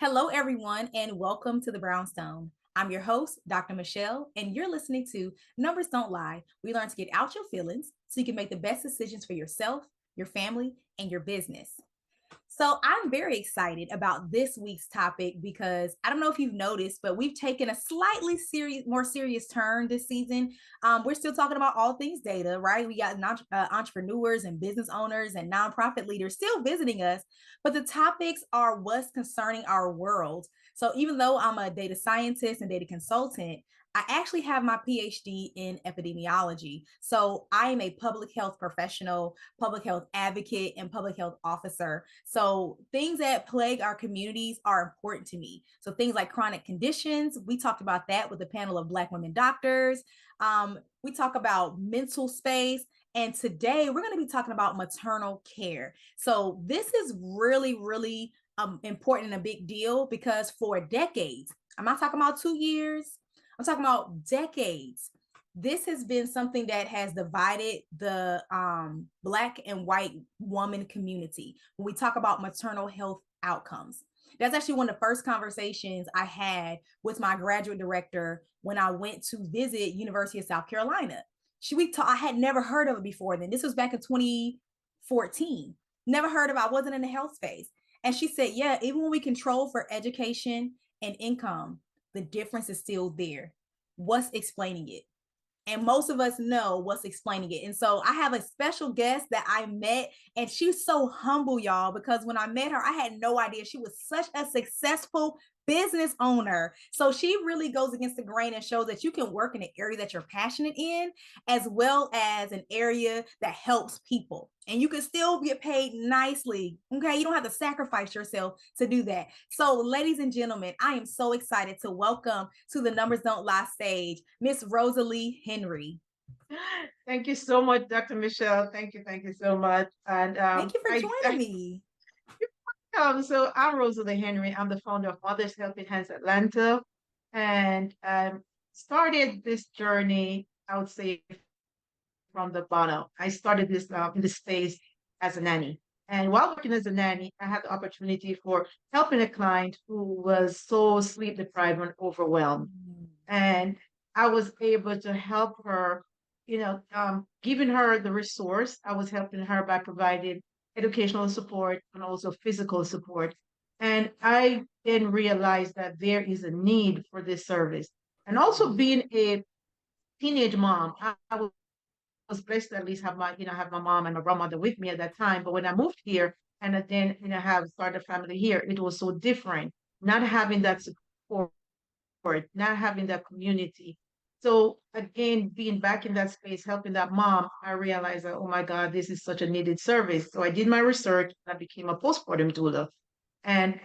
Hello, everyone, and welcome to the Brownstone. I'm your host, Dr. Michele, and you're listening to Numbers Don't Lie. We learn to get out your feelings so you can make the best decisions for yourself, your family, and your business. So I'm very excited about this week's topic because I don't know if you've noticed, but we've taken a slightly more serious turn this season. We're still talking about all things data, right? We got entrepreneurs and business owners and nonprofit leaders still visiting us, but the topics are what's concerning our world. So even though I'm a data scientist and data consultant, I actually have my PhD in epidemiology. So I am a public health professional, public health advocate, and public health officer. So things that plague our communities are important to me. So things like chronic conditions, we talked about that with a panel of Black women doctors. We talk about mental space. And today we're going to be talking about maternal care. So this is really important and a big deal because for decades, I'm not talking about 2 years, I'm talking about decades. This has been something that has divided the Black and white woman community when we talk about maternal health outcomes. That's actually one of the first conversations I had with my graduate director when I went to visit University of South Carolina. I had never heard of it before then. This was back in 2014. Never heard of it. I wasn't in the health space. And she said, yeah, even when we control for education and income, the difference is still there. What's explaining it? And most of us know what's explaining it. And so I have a special guest that I met, and she's so humble, y'all, because when I met her, I had no idea she was such a successful business owner. So she really goes against the grain and shows that you can work in an area that you're passionate in, as well as an area that helps people. And you can still get paid nicely. Okay. You don't have to sacrifice yourself to do that. So, ladies and gentlemen, I am so excited to welcome to the Numbers Don't Lie stage, Miss Rosalee Henry. Thank you so much, Dr. Michele. Thank you so much. And Thank you for joining me. so I'm Rosalie Henry. I'm the founder of Mothers Helping Hands Atlanta, and started this journey, I would say, from the bottom. I started this in this space as a nanny. And while working as a nanny, I had the opportunity for helping a client who was so sleep deprived and overwhelmed. And I was able to help her, giving her the resource. I was helping her by providing educational support and also physical support. And I then realized that there is a need for this service. And also being a teenage mom, I was blessed to at least have have my mom and my grandmother with me at that time. But when I moved here and then, have started a family here, it was so different. Not having that support, not having that community. So again, being back in that space, helping that mom, I realized that, oh my God, this is such a needed service. So I did my research and I became a postpartum doula. And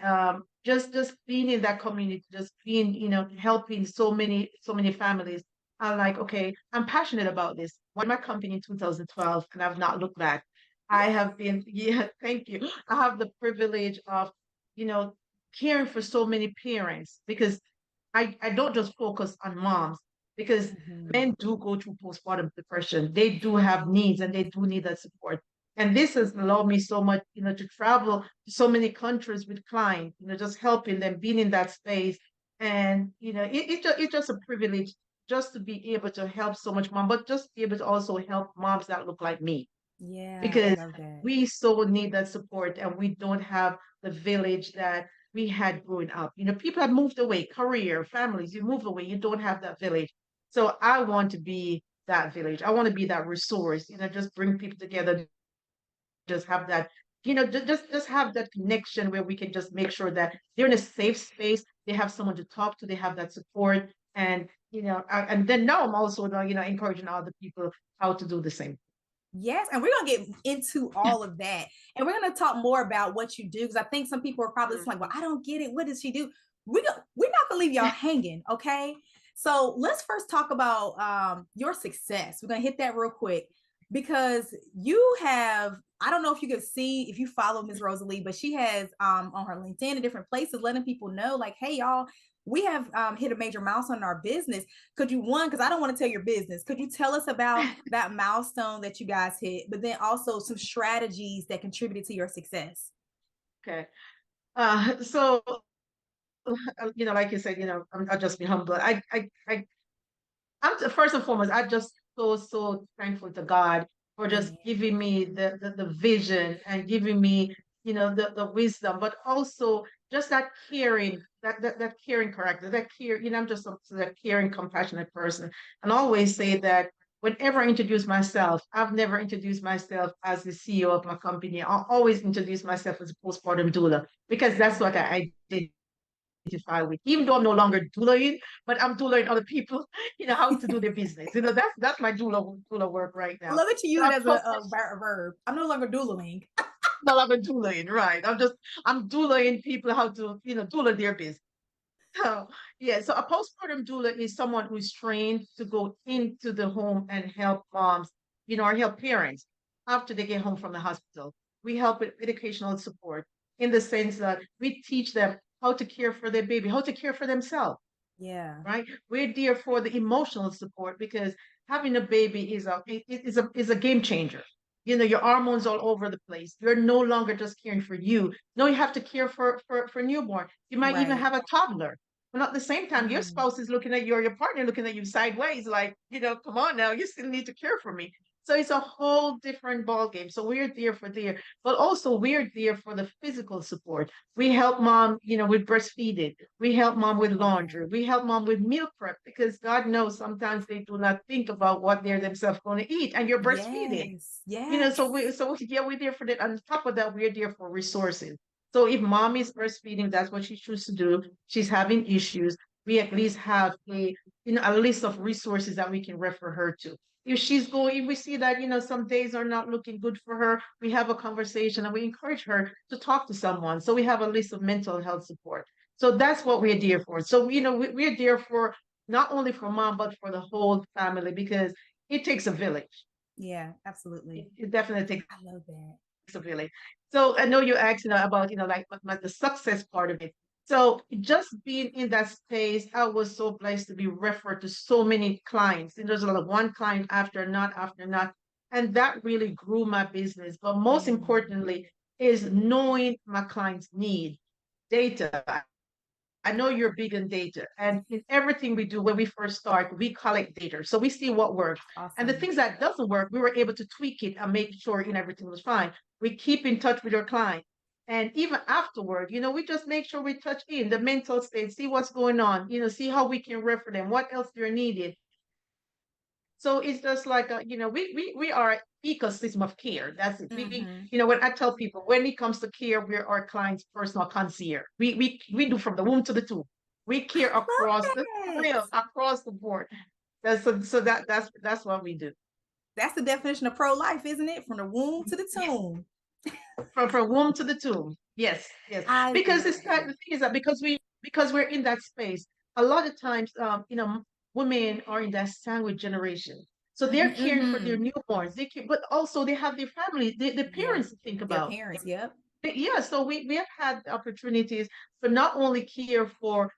just being in that community, just being, helping so many families. I'm like, okay, I'm passionate about this. Why my company in 2012 and I've not looked back. I have been, yeah, thank you. I have the privilege of, you know, caring for so many parents because I don't just focus on moms because Mhm. men do go through postpartum depression. They do have needs and they do need that support. And this has allowed me so much, to travel to so many countries with clients, just helping them, being in that space. And, it's just a privilege just to be able to help so much mom, but just be able to also help moms that look like me Yeah, I because love that. we so need that support and we don't have the village that we had growing up. People have moved away, career, families, you move away, you don't have that village. So I want to be that village. I want to be that resource, just bring people together, just have that, just have that connection where we can just make sure that they're in a safe space, they have someone to talk to, they have that support. And, and then now I'm also, encouraging other people how to do the same. Yes, and we're gonna get into all of that, and we're gonna talk more about what you do because I think some people are probably just like, "Well, I don't get it. What does she do?" We're not gonna leave y'all hanging, okay? So let's first talk about your success. We're gonna hit that real quick because you have. I don't know if you could see if you follow Ms. Rosalee, but she has on her LinkedIn and different places letting people know, like, "Hey, y'all, we have hit a major milestone in our business. Could you, one, because I don't want to tell your business, could you tell us about that milestone that you guys hit, but then also some strategies that contributed to your success?" Okay. So like you said, I'll just be humble. I'm first and foremost, I just so thankful to God for just Amen. giving me the vision and giving me, the wisdom, but also just that caring, that caring character, that care, I'm just that caring, compassionate person. And I always say that whenever I introduce myself, I've never introduced myself as the CEO of my company. I always introduce myself as a postpartum doula because that's what I identify with, even though I'm no longer doulaing, but I'm doulaing other people, how to do their business. That's my doula work right I now. love that you use So it I'm as a verb. I'm no longer doodling. no longer doulaing, right? I'm doulaing people how to, doula their business. So yeah, so a postpartum doula is someone who's trained to go into the home and help moms, or help parents after they get home from the hospital. We help with educational support in the sense that we teach them how to care for their baby, how to care for themselves, Yeah. right? We're there for the emotional support because having a baby is a game changer. Your hormones all over the place. You're no longer just caring for you. No, you have to care for newborn. You might even Right. have a toddler. But at the same time, your Mm. spouse is looking at you or your partner looking at you sideways, like, come on now, you still need to care for me. So it's a whole different ball game. So we're there, but also we're there for the physical support. We help mom, with breastfeeding. We help mom with Love that. laundry. We help mom with meal prep because God knows sometimes they do not think about what they're themselves going to eat, and you're breastfeeding. Yes. So Yes. yeah, we're there for that. On top of that, we're there for resources. So if mom is breastfeeding, that's what she chooses to do. She's having issues. We at least have a list of resources that we can refer her to. If we see that, some days are not looking good for her, we have a conversation and we encourage her to talk to someone. So we have a list of mental health support. So that's what we're there for. So, we're there for not only for mom, but for the whole family because it takes a village. Yeah, absolutely. It definitely takes I love that. a village. So I know you asked, about, like the success part of it. So just being in that space, I was so blessed to be referred to so many clients. And there's a lot of one client after not. And that really grew my business. But most Mm. importantly, is knowing my clients' need data. I know you're big in data, and in everything we do when we first start, we collect data. So we see what works. And the Awesome. things that doesn't work, we were able to tweak it and make sure everything was fine. We keep in touch with our client. And even afterward, we just make sure we touch in the mental state, see what's going on, see how we can refer them, what else they're needed. So it's just like we are ecosystem of care. That's it. Mm-hmm. When I tell people when it comes to care, we're our clients' personal concierge. We do from the womb to the tomb. We care across the Love that. real across the board. That's what we do. That's the definition of pro life, isn't it? From the womb to the Yes, tomb. from womb to the tomb. Yes, yes. I Because love it's that that. the thing is that because we're in that space, a lot of times, women are in that sandwich generation. So they're Mm-hmm, caring for their mm-hmm. newborns. But also they have their family, the Yeah. parents to think Their about. parents. Yep. Yeah, so we have had opportunities to not only care for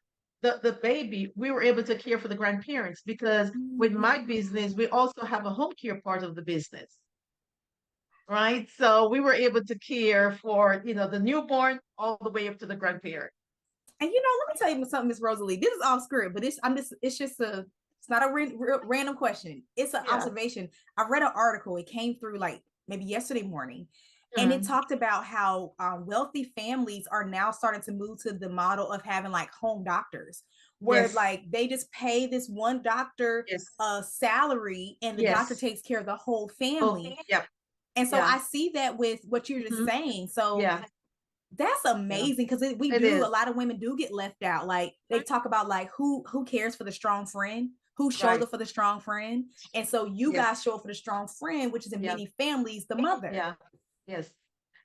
the baby, we were able to care for the grandparents because with my Mm-hmm. business, we also have a home care part of the business, right? So we were able to care for, the newborn all the way up to the grandparent. And let me tell you something, Miss Rosalie. This is off script, but it's just it's not a random question. It's an Yeah. observation. I read an article. It came through like maybe yesterday morning, and it Mhm. talked about how wealthy families are now starting to move to the model of having like home doctors, where Yes. like they just pay this one doctor Yes. a salary, and the doctor Yes. takes care of the whole Oh, family. yeah. And so Yeah. I see that with what you're just Mhm. saying. So Yeah. that's Yeah. amazing because we It do, is. a lot of women do get left out. Like they talk about like who cares for the strong friend, who shows Right. up for the strong friend. And so you Yes. guys show up for the strong friend, which is in Yeah. many families the mother. Yeah. Yes.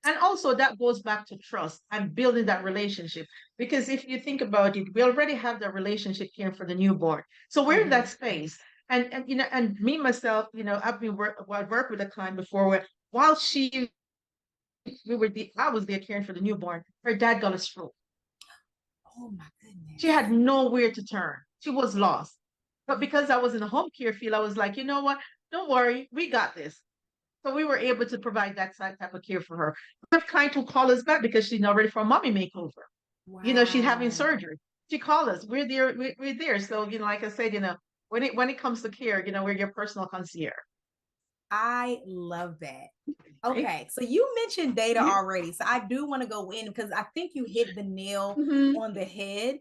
And also that goes back to trust and building that relationship. Because if you think about it, we already have that relationship here for the newborn. So we're in that Mm-hmm. space. And me myself, I've worked with a client before where while I was there caring for the newborn, her dad got a stroke. Oh my She goodness. had nowhere to turn. She was lost. But because I was in the home care field, I was like, you know what? Don't worry, we got this. So we were able to provide that type of care for her. We have clients who call us back because she's not ready for a mommy makeover. She's having Wow. surgery. she called us. We're there. We're there. So, like I said, when it comes to care, we're your personal concierge. I love that. Right? Okay, so you mentioned data Yeah. already. So I do want to go in because I think you hit the nail Mm-hmm. on the head.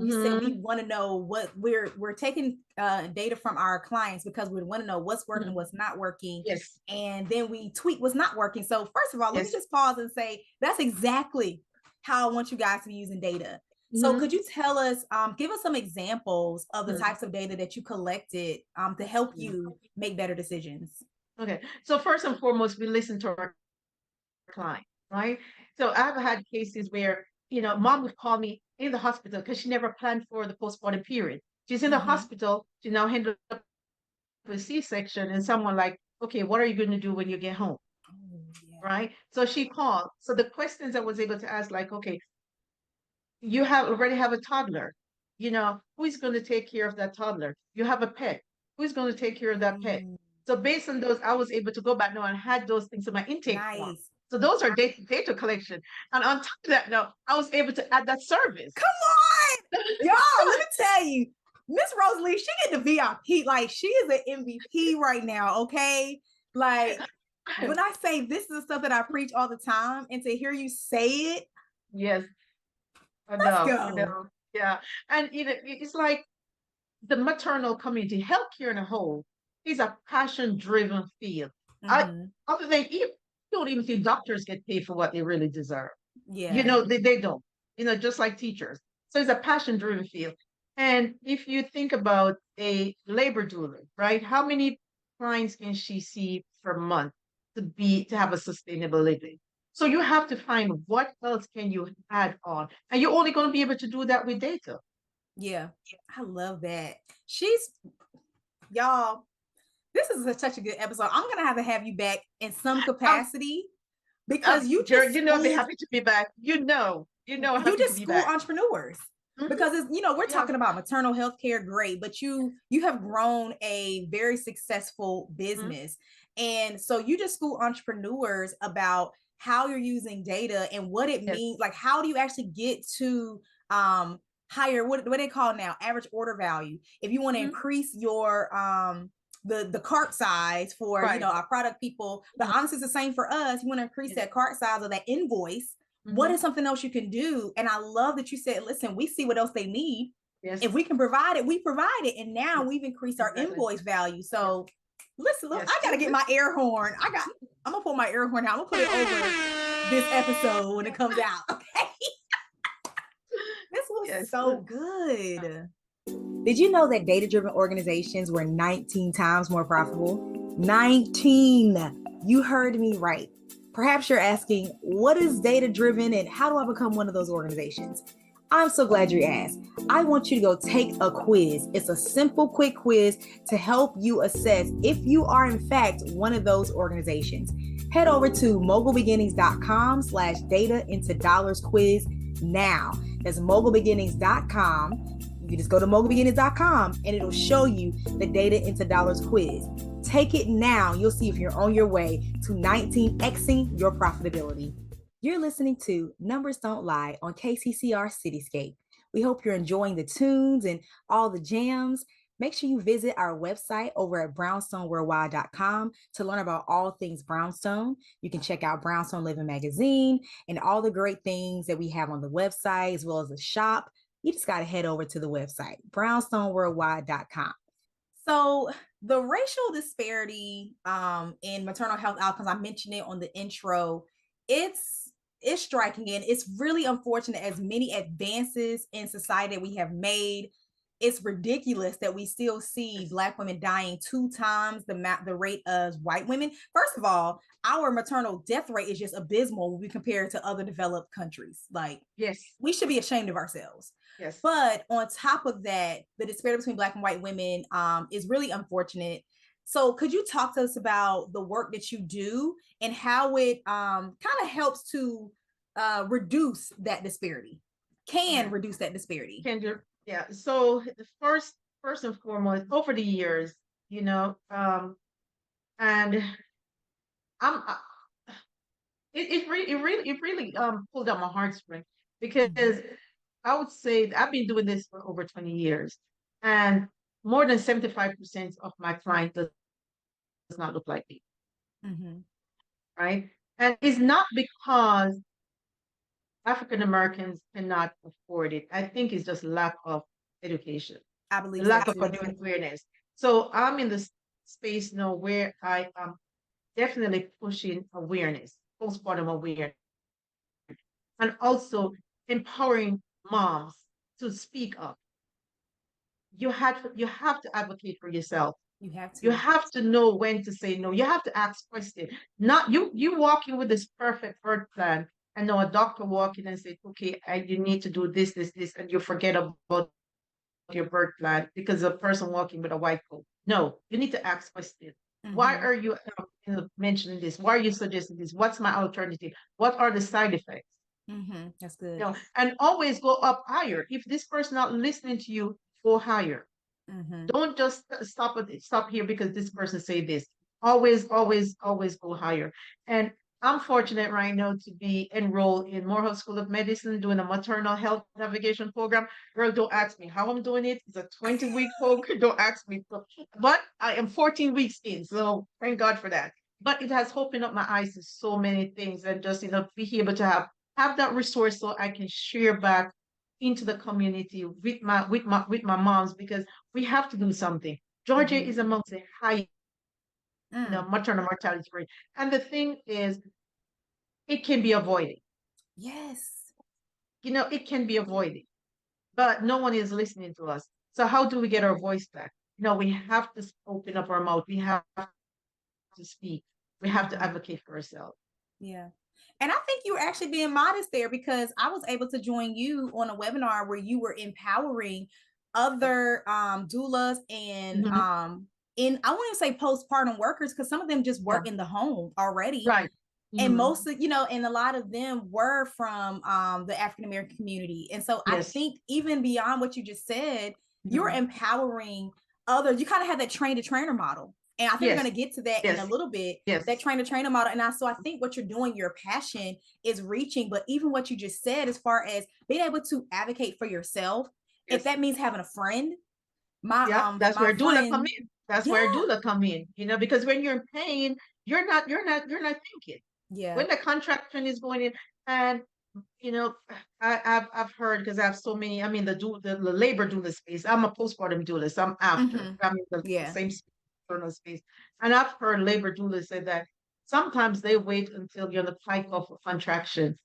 You said we Mm-hmm. want to know what we're taking data from our clients because we want to know what's working, Mm-hmm. what's not working, Yes. and then we tweak what's not working. So first of all, let me Yes. just pause and say that's exactly how I want you guys to be using data. So Mm-hmm. could you tell us, give us some examples of the Mm-hmm. types of data that you collected to help you make better decisions? Okay. So first and foremost, we listen to our client, right? So I've had cases where, mom would call me in the hospital because she never planned for the postpartum period. She's in the Mm-hmm. hospital. She now handled a C-section, and someone like, okay, what are you going to do when you get home? Oh, yeah. Right. So she called. So the questions I was able to ask, like, okay, you have already have a toddler. Who is going to take care of that toddler? You have a pet. Who's going to take care of that pet? Mm, So based on those, I was able to go back now and had those things in my intake form. nice. So those are data collection. And on top of that, now I was able to add that service. Come on, y'all. Let me tell you, Miss Rosalee, she get the VIP. Like she is an MVP right now. Okay, like when I say this is the stuff that I preach all the time, and to hear you say it, Yes, I let's know, I go. know. Yeah. And it's like the maternal community, healthcare in a whole, is a passion-driven field. I Mm-hmm. other than you don't even think doctors get paid for what they really deserve. Yeah, They don't. Just like teachers. So it's a passion-driven field. And if you think about a labor doula, right? How many clients can she see per month to have a sustainable living? So you have to find what else can you add on, and you're only going to be able to do that with data. yeah. I love that. She's y'all. This is such a good episode. I'm gonna have you back in some I'm, capacity because you Jared, just I'll be schooled happy to be back. you Happy to just be school back. entrepreneurs Hmm. because we're Yeah. talking about maternal health care, great, but you have grown a very successful Mhm. business, and so you just school entrepreneurs about how you're using data and what it Yes. means, like how do you actually get to higher, what they call now, average order value, if you want to Hmm. increase your the cart size for Right. our product people, but honestly it's the same for us. You want to increase Yes. that cart size or that invoice, what Hmm. is something else you can do? And I love that you said, listen, we see what else they need. Yes. If we can provide it, we provide it. And now Yes. we've increased our Exactly. invoice value. Yes. So listen, look, Yes. I gotta get my air horn. I'm gonna pull my air horn out. I'm gonna put it over this episode when it comes out. Okay. This was Yes. so good. Did you know that data driven organizations were 19 times more profitable? 19. You heard me right. Perhaps you're asking, what is data driven and how do I become one of those organizations? I'm so glad you asked. I want you to go take a quiz. It's a simple, quick quiz to help you assess if you are, in fact, one of those organizations. Head over to mogulbeginnings.com/data into dollars quiz now. That's mogulbeginnings.com. You can just go to mogulbeginnings.com and it'll show you the data into dollars quiz. Take it now. You'll see if you're on your way to 19xing your profitability. You're listening to Numbers Don't Lie on KCCR Cityscape. We hope you're enjoying the tunes and all the jams. Make sure you visit our website over at brownstoneworldwide.com to learn about all things Brownstone. You can check out Brownstone Living Magazine and all the great things that we have on the website, as well as the shop. You just got to head over to the website, brownstoneworldwide.com. So the racial disparity in maternal health outcomes, I mentioned it on the intro, it's striking, and it's really unfortunate as many advances in society that we have made. It's ridiculous that we still see Black women dying 2 times the rate of white women. First of all, our maternal death rate is just abysmal when we compare it to other developed countries. Like, Yes. we should be ashamed of ourselves. Yes. But on top of that, the disparity between Black and white women is really unfortunate. So could you talk to us about the work that you do and how it kind of helps to reduce that disparity? Can Okay. reduce that disparity? Can do. Yeah. So the first and foremost, over the years, and I'm it really pulled out my heartstring because Mhm. I would say I've been doing this for over 20 years, and more than 75% of my clients does not look like me, Mm-hmm. right? And it's not because African Americans cannot afford it. I think it's just lack of education, I the believe lack that of too. awareness. So I'm in this space now where I am definitely pushing awareness, postpartum awareness, and also empowering moms to speak up. You have to advocate for yourself. You have You to. have to know when to say no. You have to ask questions. Not you walking with this perfect birth plan, and now a doctor walk in and say, okay, you need to do this, this, this, and you forget about your birth plan because a person walking with a white coat. No, you need to ask questions. Why Mm-hmm. are you mentioning this? Why are you suggesting this? What's my alternative? What are the side effects? Mm-hmm. That's good. And always go up higher. If this person not listening to you, go higher. Mm-hmm. Don't just stop here because this person say this. Always, always, always go higher. And I'm fortunate right now to be enrolled in Morehouse School of Medicine doing a maternal health navigation program. Girl, don't ask me how I'm doing it. It's a 20-week program. Don't ask me. But I am 14 weeks in, so thank God for that. But it has opened up my eyes to so many things, and just be able to have that resource so I can share back into the community with my moms, because we have to do something. Georgia Mm-hmm. is amongst the highest, Mm. maternal mortality rate. And the thing is, it can be avoided. Yes. It can be avoided, but no one is listening to us. So how do we get our voice back? We have to open up our mouth. We have to speak. We have to Mm-hmm. advocate for ourselves. Yeah. And I think you were actually being modest there because I was able to join you on a webinar where you were empowering other doulas and Mhm. in I wouldn't say postpartum workers because some of them just Yeah, work in the home already. right. And Mhm. most of, and a lot of them were from the African American community. And so I Yes. think even beyond what you just said, you're Mhm. empowering others. You kind of have that train to trainer model. And I think we're Yes. going to get to that in a Yes. little bit, that Yes. train to trainer model. And so I think what you're doing, your passion is reaching, but even what you just said, as far as being able to advocate for yourself, if Yes. that means having a friend, my Yeah, that's my where doula come friend, in. That's yeah, where doula come in. Because when you're in pain, you're not thinking. yeah, When the contraction is going in, and you know, I've heard, because I have so many. I mean, the labor doula space. I'm a postpartum doula, so I'm after. mm-hmm, I'm in the yeah, same maternal space, and I've heard labor doulas say that sometimes they wait until you're on the pike of a contraction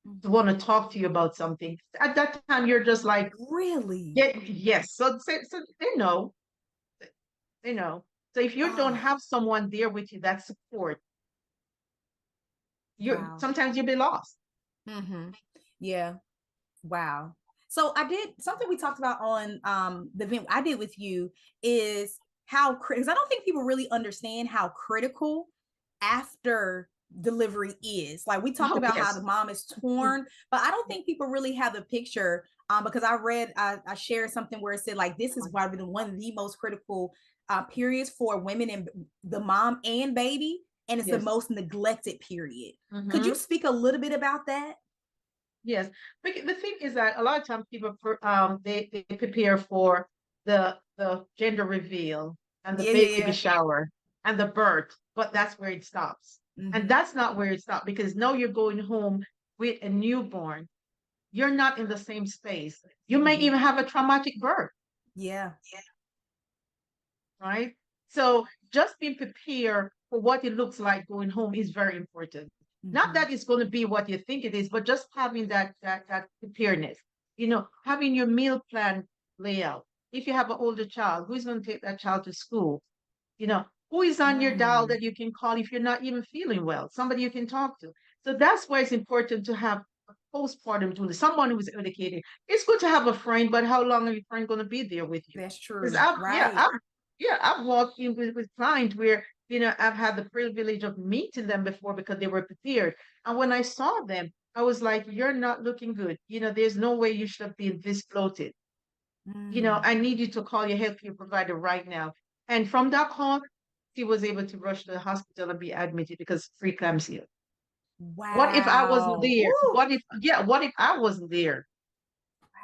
to mm-hmm. want to talk to you about something. At that time, you're just like, Really, yeah, yes. So they know. So if you don't oh, have someone there with you, that support, you wow, sometimes you'll be lost. mm-hmm, yeah. Wow. So I did something we talked about on the event I did with you is how because I don't think people really understand how critical after delivery is. Like we talked Oh, about how the yes. mom is torn, but I don't think people really have the picture because I shared something where it said like this is probably one of the most critical periods for women and the mom and baby, and it's the Yes. most neglected period. Could you Hmm. speak a little bit about that? Yes. But the thing is that a lot of times people they prepare for the gender reveal and the Yeah, yeah, baby yeah. shower and the birth, but that's where it stops. And Mm-hmm. that's not where it stops, because now you're going home with a newborn. You're not in the same space. You may Mm-hmm. even have a traumatic birth, Yeah. right? So just being prepared for what it looks like going home is very important. Not Mm-hmm. that it's going to be what you think it is, but just having that preparedness. Having your meal plan layout. If you have an older child, who's going to take that child to school? Who is on your dial Mm. that you can call if you're not even feeling well? Somebody you can talk to. So that's why it's important to have a postpartum doula, someone who's educated. It's good to have a friend, but how long are your friend going to be there with you? That's Because true. Right. I've walked in with clients where I've had the privilege of meeting them before because they were prepared, and when I saw them, I was like, "You're not looking good. There's no way you should have been this bloated. Mm. I need you to call your healthcare provider right now." And from that call, she was able to rush to the hospital and be admitted because preeclampsia. What if I wasn't Wow. there? Ooh. What if I wasn't there?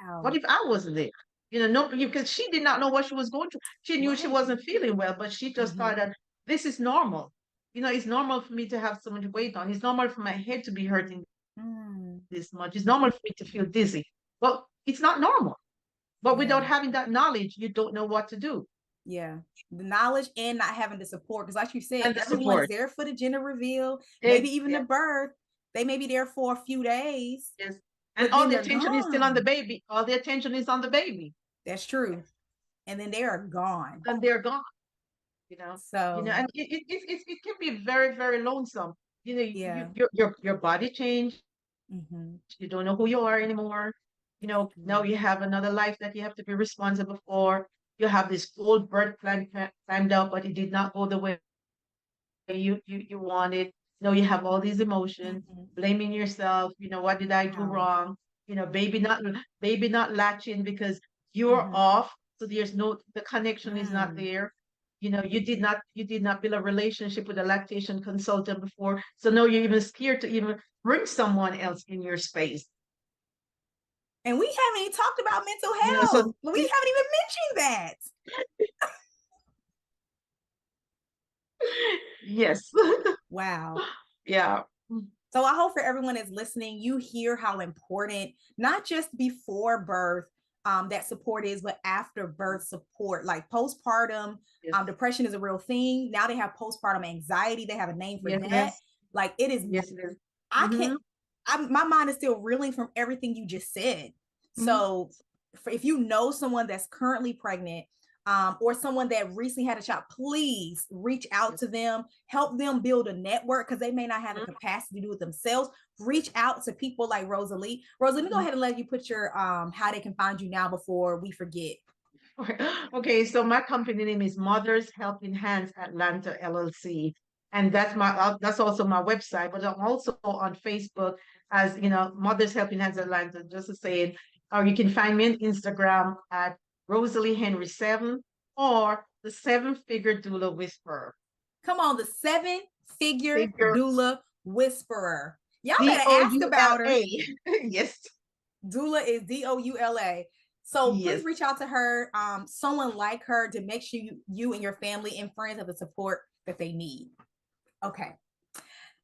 Wow. What if I wasn't there? No, because she did not know what she was going through. She knew she Right. wasn't feeling well, but she just thought Mm-hmm. that this is normal. It's normal for me to have so much weight on. It's normal for my head to be hurting Mm. this much. It's normal for me to feel dizzy. Well, it's not normal. But without Yeah. having that knowledge, you don't know what to do. Yeah. The knowledge and not having the support. Because like you said, And the everyone is support. there for the gender reveal, maybe Eggs, even the yeah, birth. They may be there for a few days, yes. And but all then the they're attention is still on the gone. baby. All the attention is on the baby. That's true. And then they are gone. And they're gone. you know, So and it can be very, very lonesome. yeah. Your body changed. Mm-hmm. You don't know who you are anymore. Now Yeah. you have another life that you have to be responsible for. You have this full birth plan planned out, but it did not go the way you wanted. You have all these emotions, Mm-hmm. blaming yourself. What did I do Wow. wrong? Baby not latching because you're Mm-hmm. off, so the connection is not Mm. there. You did not build a relationship with a lactation consultant before, so now you're even scared to even bring someone else in your space. And we haven't even talked about mental So health. We haven't even mentioned that. yes. Wow. Yeah. So I hope for everyone that's listening, you hear how important, not just before birth, that support is, but after birth support, like postpartum Yes. depression is a real thing. Now they have postpartum anxiety. They have a name for Yes, it that. is. Like it is, Yes, it is. I can't, Mm-hmm. my mind is still reeling from everything you just said. Mm-hmm. So if you know someone that's currently pregnant, or someone that recently had a child, please reach out Yes. to them, help them build a network because they may not have the Mm-hmm. capacity to do it themselves. Reach out to people like Rosalee. Rosalee, let me go ahead and let you put your how they can find you now before we forget. Okay, so my company name is Mothers Helping Hands Atlanta LLC, and that's also my website. But I'm also on Facebook as Mothers Helping Hands Atlanta. Just to say, or you can find me on Instagram at Rosalie Henry 7 or the Seven Figure Doula Whisperer. Come on, the seven figure Figure doula whisperer. Y'all better ask about her. Doula. Yes, Doula is Doula. So yes. please reach out to her, someone like her, to make sure you and your family and friends have the support that they need. Okay.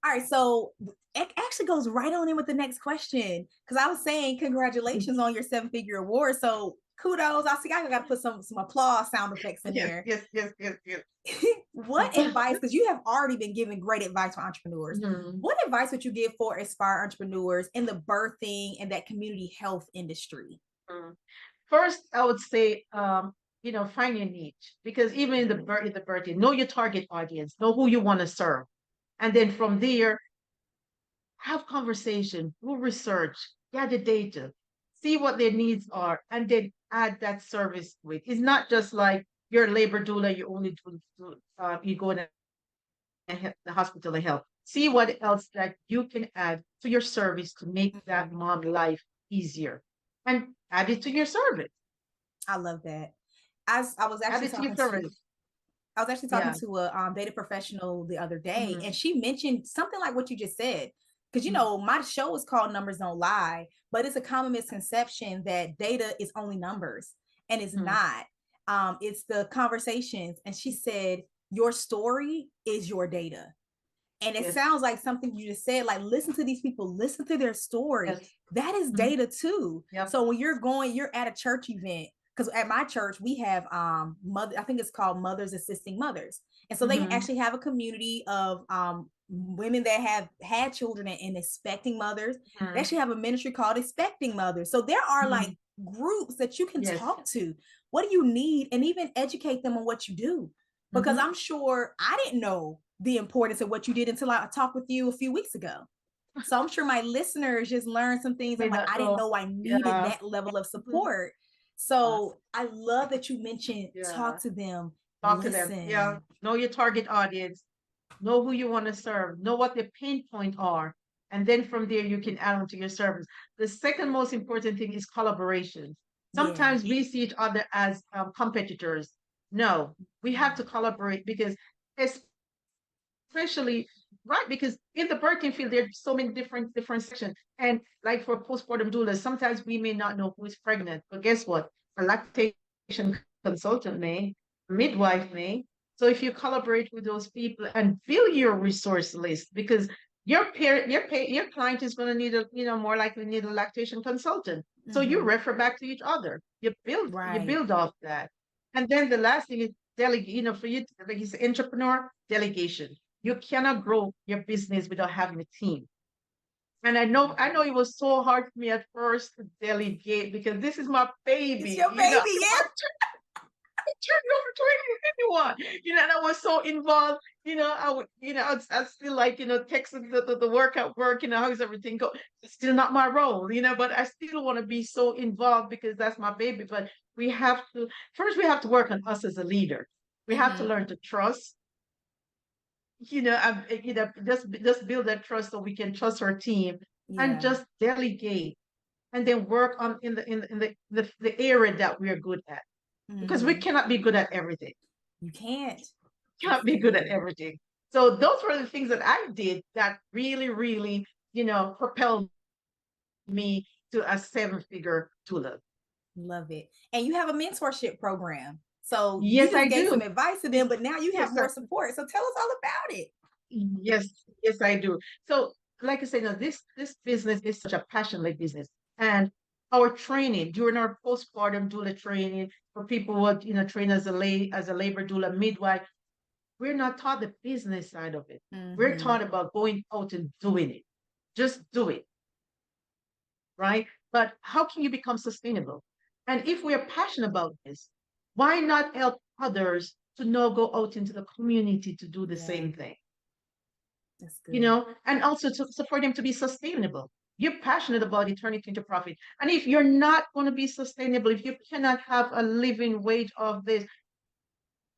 All right. So it actually goes right on in with the next question because I was saying congratulations on your seven-figure award. So kudos. I see I got to put some applause sound effects in Yes, there. yes, yes, yes, yes. What advice, because you have already been giving great advice for entrepreneurs, Mhm. what advice would you give for aspire entrepreneurs in the birthing and that community health industry? Mhm. First, I would say, find your niche because even in the birthday, know your target audience, know who you want to serve, and then from there, have conversation, do research, gather data, see what their needs are, and then add that service with. It's not just like you're a labor doula, you only you go in the hospital to help. See what else that you can add to your service to make that Mhm. mom life easier, and add it to your service. I love that. I was Add actually it to your talking to service. I was actually talking Yeah. to a data professional the other day, and Mhm. she mentioned something like what you just said. Because Mhm. my show is called Numbers Don't Lie, but it's a common misconception that data is only numbers, and it's Mhm. not. It's the conversations. And she said, your story is your data. And it Yes. sounds like something you just said, like listen to these people, listen to their story. Yes. That is Mhm. data too. Yep. So when you're at a church event, because at my church we have mother, I think it's called Mothers Assisting Mothers. And so they Mhm. actually have a community of women that have had children and expecting mothers. They Mhm. actually have a ministry called Expecting Mothers. So there are like Mhm. groups that you can Yes. talk to. What do you need? And even educate them on what you do. Because Mhm. I'm sure I didn't know the importance of what you did until I talked with you a few weeks ago. So I'm sure my listeners just learned some things. I'm May like, not I didn't know. know I needed Yeah. that level of Mhm. support. Yes. So I love that you mentioned Yeah. talk to them, Talk to them. Yeah. listen. Know your target audience. Know who you want to serve. Know what the pain point are. And then from there, you can add on to your service. The second most important thing is collaboration. Yeah. Sometimes we see each other as competitors. No, we have to collaborate because especially right? Because in the birthing field, there's so many different sections. And like for postpartum doulas, sometimes we may not know who is pregnant, but guess what? A lactation consultant may, a midwife may. So if you collaborate with those people and build your resource list, because your client is going to need a, more likely need a lactation consultant. So you Mm-hmm. refer back to each other. You Right. build off that. And then the last thing is delegate, for you, like you say, entrepreneur, delegation. You cannot grow your business without having a team. And I know it was so hard for me at first to delegate because this is my It's baby. your baby, yeah. Turned over 2021. And I was so involved. I would, I'd still like, texting the workout work, how's everything go? It's still not my role, but I still want to be so involved because that's my baby. But we have to work on us as a leader. We have to Mm-hmm. learn to trust, just build that trust so we can trust our team and Yeah. just delegate and then work on in the area that we are good at because we Mm-hmm. cannot be good at everything. You can't. Cannot be good at Absolutely. everything. So those were the things that I did that really, really, propelled me to a seven-figure doula. Love it. And you have a mentorship program. So you Yes, just I gave some do. advice to them, but now you have Yes, more support. So tell us all about it. yes, yes, I do. So, like I said, now this business is such a passionate business, and our training during our postpartum doula training for people who are, train as a labor doula midwife, we're not taught the business side of it. We're Mm-hmm. taught about going out and doing it. Just do it, right? But how can you become sustainable? And if we are passionate about this, why not help others to now go out into the community to do the Yeah, same thing? that's good. And also to support them to be sustainable. You're passionate about it, turn it into profit. And if you're not going to be sustainable, if you cannot have a living wage of this,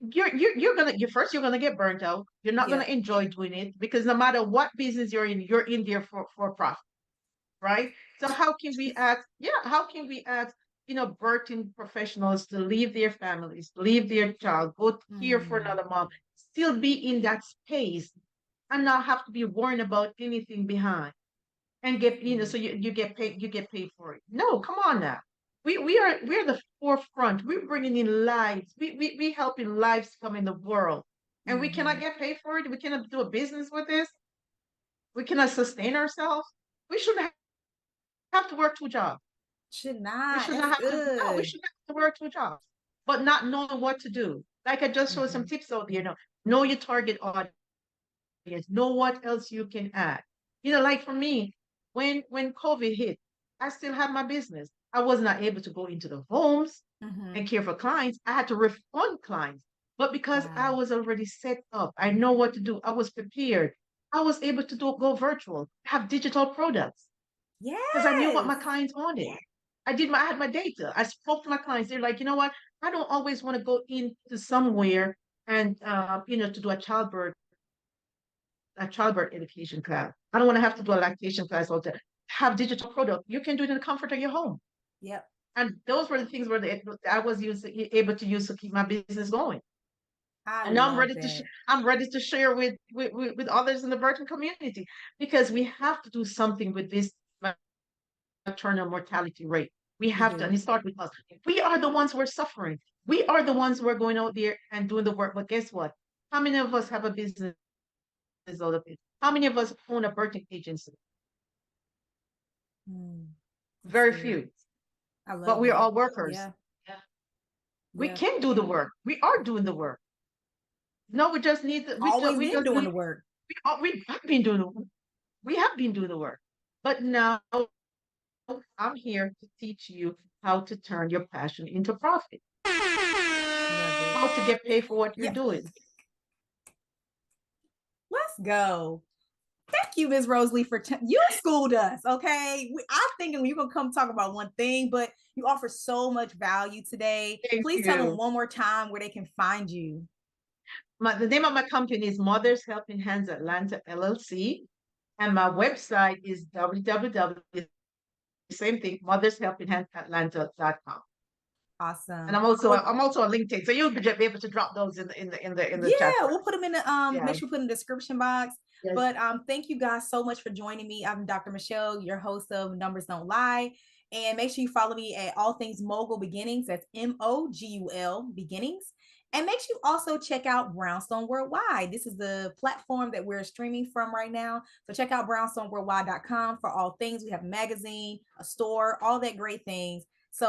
you're gonna get burnt out. You're not gonna Yep. enjoy doing it because no matter what business you're in there for profit, right? So how can we ask, birthing professionals to leave their families, leave their child, go here for Mm, another mom, still be in that space and not have to be worrying about anything behind and that's get, good. so you get paid for it. No, come on now. We're the forefront. We're bringing in lives. We helping lives come in the world. And we cannot Mm-hmm. get paid for it. We cannot do a business with this. We cannot sustain ourselves. We shouldn't have to work two jobs. Should We not. should That's not have to, no, we good. should have to work two jobs, but not knowing what to do. Like I just showed some Mm-hmm. tips out there, know your target audience, know what else you can add. Like for me, when COVID hit, I still had my business. I was not able to go into the homes Mm-hmm. and care for clients. I had to refund clients. But because I Wow. was already set up, I know what to do. I was prepared. I was able to go virtual, have digital products because I knew what Yes. my clients wanted. I had my data. I spoke to my clients. They're like, you know what? I don't always want to go into somewhere and to do a childbirth education class. I don't want to have to do a lactation class all day. Have digital product. You can do it in the comfort of your home. Yep. And those were the things where I was able to use to keep my business going. I And now I'm love ready that. I'm ready to share with others in the birthing community because we have to do something with this maternal mortality rate. We We have to, and do. it starts with us. We are the ones who are suffering. We are the ones who are going out there and doing the work. But guess what? How many of us have a business out of it? How many of us own a birthing agency? Mm, that's Very good. few. I But love we're that. all workers. Yeah. We Yeah. can do the work. We are doing the work. No, we just need the, Always we been just doing need the work. we have been doing the work. We have been doing the work. But now I'm here to teach you how to turn your passion into profit, Love it. how to get paid for what you're Yeah. doing. Let's go. Thank you, Ms. Rosalie, you schooled us. Okay, I'm thinking you're gonna come talk about one thing, but you offer so much value today. Thank Please tell them you. one more time where they can find you. The name of my company is Mothers Helping Hands Atlanta LLC, and my website is www. Same thing, mothershelpinghandsatlanta.com. And Awesome. I'm also on LinkedIn, so you'll be able to drop those in the chat Yeah, for we'll us. put them in the Yeah. make sure we put in the description box. Yes. But thank you guys so much for joining me. I'm Dr. Michele, your host of Numbers Don't Lie. And make sure you follow me at All Things Mogul Beginnings. That's MOGUL Beginnings. And make sure you also check out Brownstone Worldwide. This is the platform that we're streaming from right now. So check out brownstoneworldwide.com for all things. We have a magazine, a store, all that great things. So